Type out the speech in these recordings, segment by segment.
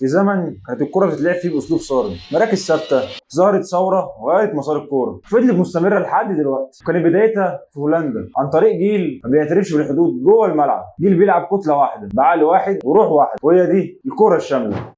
في زمن كانت الكوره بتتلعب فيه باسلوب صارم، مراكز ثابته. ظهرت ثوره وغيرت مسار الكوره، فضلت مستمره لحد دلوقتي. كانت بدايتها في هولندا عن طريق جيل ما بيعترفش بالحدود جوه الملعب، جيل بيلعب كتله واحده بعقل واحد وروح واحد، وهي دي الكوره الشامله.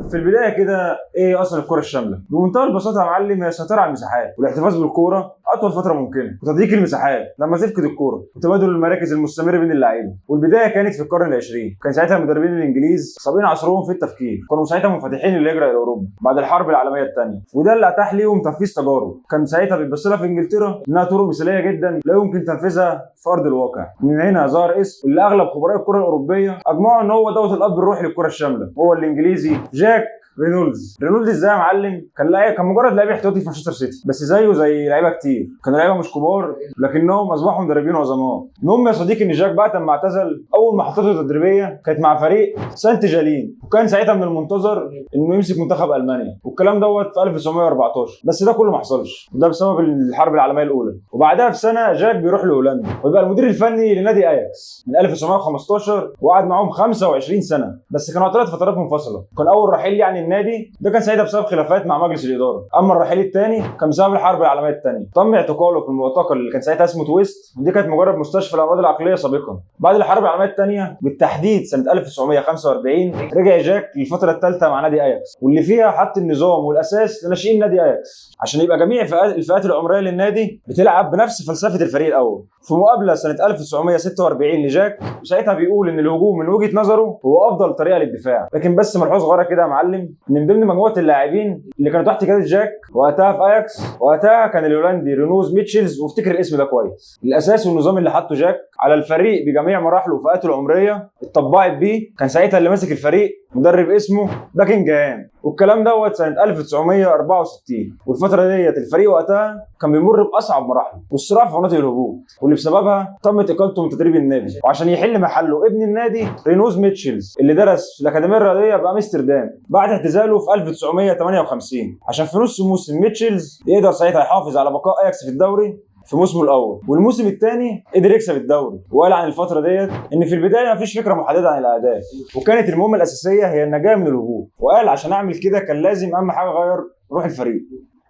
في البدايه كده ايه اصلا الكره الشامله؟ بمنتهى البساطه يا معلم، هي السيطره على المساحات والاحتفاظ بالكوره اطول فتره ممكنه وتضييق المساحات لما تفقد الكوره وتبادل المراكز المستمر بين اللعيبه. والبدايه كانت في القرن العشرين، كان ساعتها المدربين الانجليز سابقين عصرهم في التفكير، كانوا ساعتها منفتحين للهجره الى اوروبا بعد الحرب العالميه الثانيه، وده اللي اتاح ليهم تنفيذ تجارب كان ساعتها بيتبص لها في انجلترا انها طرق مثاليه جدا لا يمكن تنفيذها في ارض الواقع. من هنا ظهر اسم اللي اغلب خبراء الكره الاوروبيه اجمعوا ان هو دوت الاب الروحي للكره الشامله، هو الانجليزي جاك رينولدز ازاي يا معلم؟ كان مجرد لاعب احتياطي في مانشستر سيتي، بس زيه زي لعيبه كتير، كانوا لعيبه مش كبار لكنهم اصبحوا مدربين عظماء. المهم يا صديقي ان جاك بعد ما اعتزل اول محطته التدريبيه كانت مع فريق سانت جالين، وكان ساعتها من المنتظر انه يمسك منتخب المانيا، والكلام دوت في 1914، بس ده كله ما حصلش، وده بسبب الحرب العالميه الاولى. وبعدها بسنه جاك بيروح لهولندا ويبقى المدير الفني لنادي اياكس من 1915، وقعد معاهم 25 سنه، بس كانوا 3 فترات منفصله. كان اول رحيل يعني النادي ده كان ساعتها بسبب خلافات مع مجلس الاداره، اما الرحيل الثاني كان بسبب الحرب العالميه الثانيه. تم اعتقاله في المعتقل اللي كان ساعتها اسمه تويست، ودي كانت مجرد مستشفى الامراض العقليه سابقا. بعد الحرب العالميه الثانيه بالتحديد سنه 1945 رجع جاك للفتره الثالثه مع نادي اياكس، واللي فيها حط النظام والاساس لناشئين نادي اياكس عشان يبقى جميع الفئات العمريه للنادي بتلعب بنفس فلسفه الفريق الاول. في مقابله سنه 1946 لجاك، وساعتها بيقول ان الهجوم من وجهه نظره هو افضل طريقه للدفاع. لكن بس ملحوظه صغيره كده يا معلم، ان من ضمن مجموعه اللاعبين اللي كانوا تحت قياده جاك وقتها في اياكس، وقتها كان الهولندي رينوز ميتشلز، وافتكر الاسم ده كويس. الاساس والنظام اللي حطه جاك على الفريق بجميع مراحله وفئاته العمريه اتطبقت بيه. كان ساعتها اللي ماسك الفريق مدرب اسمه باكنجهام، والكلام دوت سنه 1964. والفتره ديت الفريق وقتها كان بيمر باصعب مراحله والصراع في مناطق الهجوم، واللي بسببها تمت اقالته من تدريب النادي، وعشان يحل محله ابن النادي رينوز ميتشلز اللي درس في الاكاديميه الرياضيه بامستردام بعد اعتزاله في 1958، عشان في نص موسم ميتشلز يقدر ساعتها يحافظ على بقاء اياكس في الدوري في موسمه الاول، والموسم الثاني قدر يكسب الدوري. وقال عن الفتره ديت ان في البدايه مفيش فكره محدده عن الاهداف، وكانت المهمه الاساسيه هي النجاه من الهجوم. وقال عشان اعمل كده كان لازم اهم حاجه اغير روح الفريق،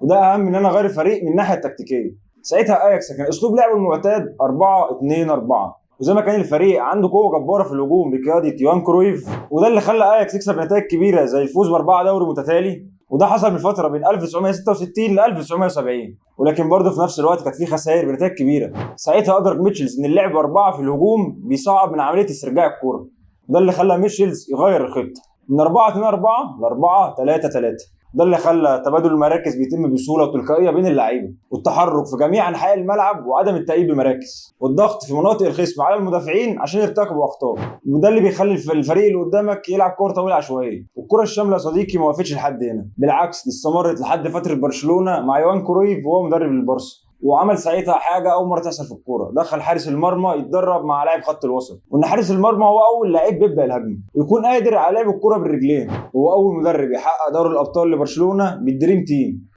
وده اهم ان انا اغير الفريق من الناحيه التكتيكيه. ساعتها اياكس كان اسلوب لعبه المعتاد 4-2-4، وزي ما كان الفريق عنده قوه جباره في الهجوم بقياده يوهان كرويف، وده اللي خلى اياكس يكسب نتائج كبيره زي الفوز ب4 دوري متتالي، وده حصل بالفتره بين 1966 ل 1970. ولكن برضه في نفس الوقت كانت في خسائر بنتائج كبيره. ساعتها ادرك ميتشلز ان اللعب 4 في الهجوم بيصعب من عمليه استرجاع الكوره، وده اللي خلى ميتشلز يغير الخطه من 4-2-4 ل 4-3-3. ده اللي خلى تبادل المراكز بيتم بسهوله وتلقائيه بين اللعيبه، والتحرك في جميع انحاء الملعب، وعدم التأييد بمراكز، والضغط في مناطق الخصم على المدافعين عشان يرتكبوا اخطاء. وده اللي بيخلي الفريق اللي قدامك يلعب كوره طويله عشوائيه. والكره الشامله يا صديقي ما وقفتش لحد هنا، بالعكس دي استمرت لحد فتره برشلونه مع يوهان كرويف وهو مدرب البارسا. وعمل ساعتها حاجه اول مره تحصل في الكوره، دخل حارس المرمى يتدرب مع لاعب خط الوسط، وان حارس المرمى هو اول لاعب بيبدا الهجمه ويكون قادر على لعب الكوره بالرجلين، وهو اول مدرب يحقق دوري الابطال لبرشلونه بالدريم تيم.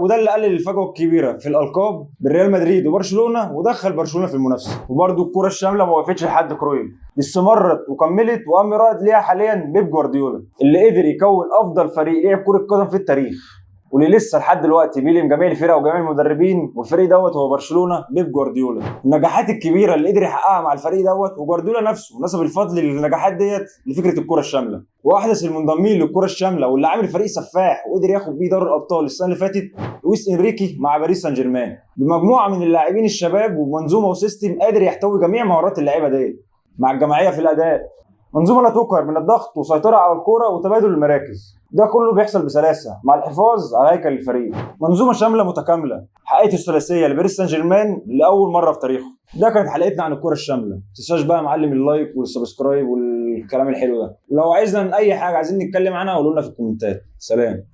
وده اللي قلل الفجوه الكبيره في الالقاب بين ريال مدريد وبرشلونه، ودخل برشلونه في المنافسه. وبرده الكره الشامله ما وقفتش لحد كرويف، استمرت وكملت، وقام رائد ليها حاليا بيب جوارديولا اللي قدر يكون افضل فريق لعب كره قدم في التاريخ، واللي لسه لحد دلوقتي بيلم جميع الفرق وجميع المدربين. والفريق دوت هو برشلونه بيب جوارديولا. النجاحات الكبيره اللي قدر يحققها مع الفريق دوت، وجوارديولا نفسه نسب الفضل للنجاحات ديت لفكره الكره الشامله. واحدث المنضمين للكره الشامله واللي عامل فريق سفاح وقدر ياخد بيه دوري الابطال السنه اللي فاتت لويس انريكي مع باريس سان جيرمان، بمجموعه من اللاعبين الشباب ومنظومه وسيستم قادر يحتوي جميع مهارات اللعيبه ديت مع الجماعيه في الاداء. منظومه لا تقهر من الضغط وسيطره على الكره وتبادل المراكز، ده كله بيحصل بسلاسه مع الحفاظ على هيكل الفريق. منظومه شامله متكامله حققت الثلاثيه لباريس سان جيرمان لاول مره في تاريخه. ده كانت حلقتنا عن الكره الشامله. ما تنساش بقى يا معلم اللايك والسبسكرايب والكلام الحلو ده، ولو عايزنا من اي حاجه عايزين نتكلم عنها قولوا لنا في الكومنتات. سلام.